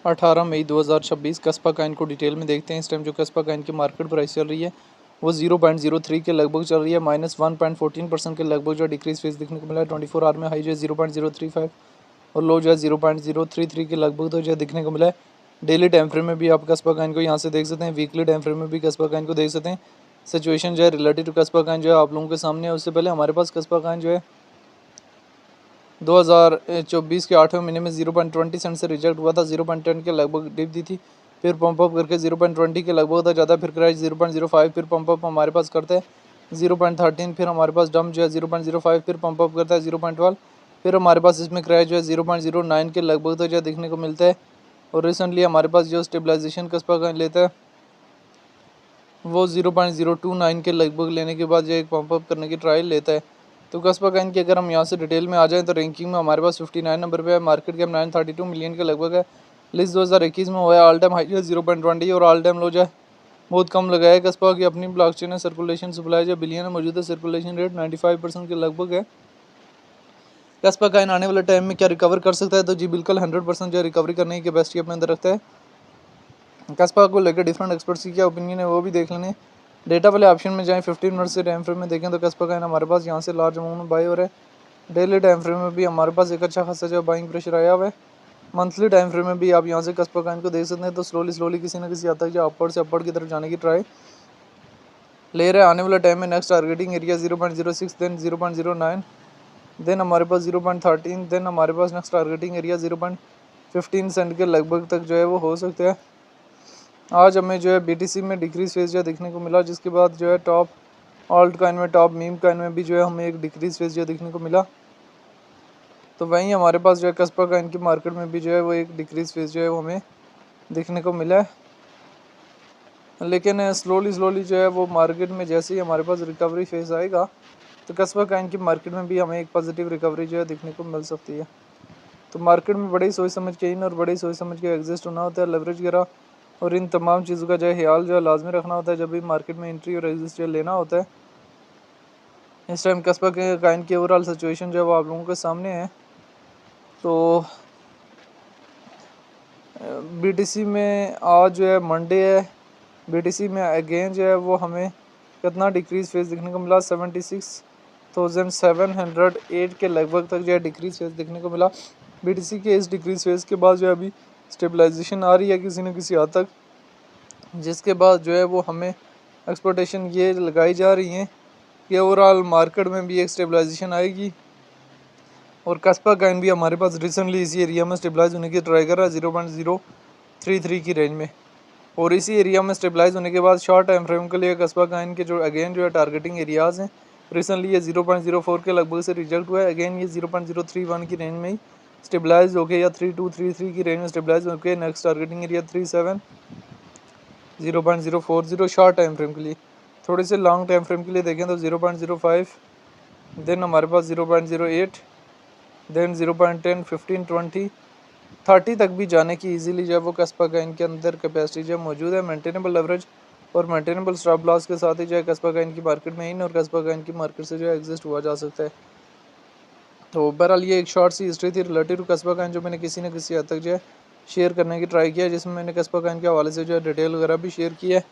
18 मई 2026 कस्बा काइन को डिटेल में देखते हैं। इस टाइम जो कस्बा काइन की मार्केट प्राइस चल रही है वो 0.03 के लगभग चल रही है, -1.14% के लगभग जो डिक्रीज फेस देखने को मिला है। 24 आवर में हाई जो है 0.035 और लो जो है 0.033 के लगभग तो जो है देखने को मिला है। डेली टाइम फ्रेम में भी आप कस्बा काइन को यहाँ से देख सकते हैं, वीकली टाइम फ्रेम में भी कस्बा काइन को देख सकते हैं। सिचुएशन जो है रिलेटेड टू कस्बा काइन जो है आप लोगों के सामने है। उससे पहले हमारे पास कस्बा काइन जो है 2024 के 8वें महीने में 0.20 सेंट से रिजेक्ट हुआ था, 0.10 के लगभग डिप दी थी, फिर पंप अप करके 0.20 के लगभग था ज़्यादा, फिर क्रैश 0.05, फिर पंप अप हमारे पास करते हैं 0.13, फिर हमारे पास डंप जो है 0.05, फिर पंप अप करता है 0.12, फिर हमारे पास इसमें क्रैश जो है 0.09 के लगभग तो जो देखने को मिलता है। और रिसेंटली हमारे पास जो स्टेबलाइजेशन कस्बा काइन लेता है वो 0.029 के लगभग लेने के बाद जो एक पंप अप करने की ट्रायल लेता है। तो कस्बा काइन की अगर हम यहाँ से डिटेल में आ जाएं तो रैंकिंग में हमारे पास 59 नंबर पे है, मार्केट कैप 932 मिलियन के लगभग है। लिस्ट 2021 में हुआ है, ऑल टाइम हाई जो है 0.20 और ऑल टाइम लो जो है बहुत कम लगाया है। कस्बा की अपनी ब्लॉकचेन है, सर्कुलेशन सप्लाई जो बिलियन है मौजूद है, सर्कुलेशन रेट 95% के लगभग है। कस्बा काइन आने वाले टाइम में क्या रिकवर कर सकता है? तो जी बिल्कुल 100% जो है रिकवरी करने की कैपेसिटी अपने अंदर रखता है। कस्बा को लेकर डिफरेंट एक्सपर्ट्स की क्या ओपिनियन है वो भी देख लेने। डेटा वाले ऑप्शन में जाएं, 15 मिनट से टाइम फ्रेम में देखें तो कस्बा काइन हमारे पास यहाँ से लार्ज अमाउंट में बाई हो रहा है। डेली टाइम फ्रेम में भी हमारे पास एक अच्छा खासा जो बाइंग प्रेशर आया हुआ है। मंथली टाइम फ्रेम में भी आप यहाँ से कस्बा काइन को देख सकते हैं। तो स्लोली किसी न किसी हद तक जो अपवर्ड से अपवर्ड की तरफ जाने की ट्राई ले रहे हैं। आने वाले टाइम में next targeting area 0.06, then 0.09, then हमारे पास 0.13, देन हमारे पास नेक्स्ट टारगेटिंग एरिया 0.15 सेंट के लगभग तक जो है वो हो सकता है। आज हमें जो है BTC में डिक्रीज फेज जो देखने को मिला, जिसके बाद जो है टॉप ऑल्ट काइन में, टॉप मीम काइन में भी जो है हमें एक डिक्रीज फेज जो देखने को मिला। तो वहीं हमारे पास जो है कस्बा काइन की मार्केट में भी जो है वो एक डिक्रीज फेज जो है वो हमें देखने को मिला है। लेकिन स्लोली जो है वो मार्केट में जैसे ही हमारे पास रिकवरी फेज आएगा तो कस्बा काइन की मार्केट में भी हमें एक पॉजिटिव रिकवरी जो है देखने को मिल सकती है। तो मार्केट में बड़ी सोच समझ के इन और बड़ी सोच समझ के एग्जिस्ट होना होता है। लेवरेज वगैरह और इन तमाम चीज़ों का जो है ख्याल जो है लाजमी रखना होता है जब भी मार्केट में एंट्री और एग्जिट जो लेना होता है। इस टाइम कस्बा के काइन की ओवरऑल सिचुएशन जो है वो आप लोगों के सामने है। तो BTC में आज जो है मंडे है, BTC में अगेन जो है वो हमें कितना डिक्रीज फेज देखने को मिला, 76,708 के लगभग तक जो है डिक्रीज फेज देखने को मिला। BTC के इस डिक्रीज फेज के बाद जो है अभी स्टेबलाइजेशन आ रही है किसी न किसी हद तक, जिसके बाद जो है वो हमें एक्सपेक्टेशन ये लगाई जा रही है कि ओवरऑल मार्केट में भी एक स्टेबलाइजेशन आएगी। और कस्बा काइन भी हमारे पास रिसेंटली इसी एरिया में स्टेबलाइज होने की ट्राई कर रहा है 0.033 की रेंज में। और इसी एरिया में स्टेबलाइज होने के बाद शॉर्ट टाइम फ्रेम के लिए कस्बा काइन के जो अगेन जो है टारगेटिंग एरियाज़ हैं, रिसेंटली ये 0.04 के लगभग से रिजेक्ट हुआ है। अगेन ये 0.031 की रेंज में ही स्टेबलाइज होकर या 3233 की रेंज में स्टेबलाइज होकर next targeting area 0.040 short time frame के लिए। थोड़े से लॉन्ग टाइम फ्रेम के लिए देखें तो 0.05, देन हमारे पास 0.08, देन 0.10, 15, 20, 30 तक भी जाने की इजीली जो है वो कस्बा काइन के अंदर कैपेसिटी जो मौजूद है। मेंटेनेबल लेवरेज और मेंटेनेबल स्टॉप लॉस के साथ ही जो है कस्बा काइन की मार्केट में इन और कस्बा काइन की मार्केट से जो है एग्जिस्ट हुआ जा सकता है। तो बहरहाल ये एक शॉर्ट सी हिस्ट्री थी रिलेटेड टू कस्बा काइन जो मैंने किसी न किसी हद तक जो है शेयर करने की ट्राई किया, जिसमें मैंने कस्बा काइन के हवाले से जो है डिटेल वगैरह भी शेयर की है।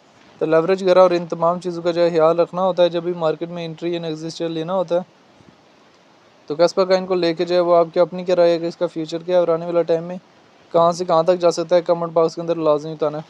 तो लेवरेज वगैरह और इन तमाम चीज़ों का जो है ख्याल रखना होता है जब भी मार्केट में एंट्री एंड एग्जिट लेना होता है। तो कस्बा काइन को लेके जो है वो आपकी अपनी क्या राय है कि इसका फ्यूचर क्या है और आने वाला टाइम में कहाँ से कहाँ तक जा सकता है, कमेंट बॉक्स के अंदर लाजमी बताना है।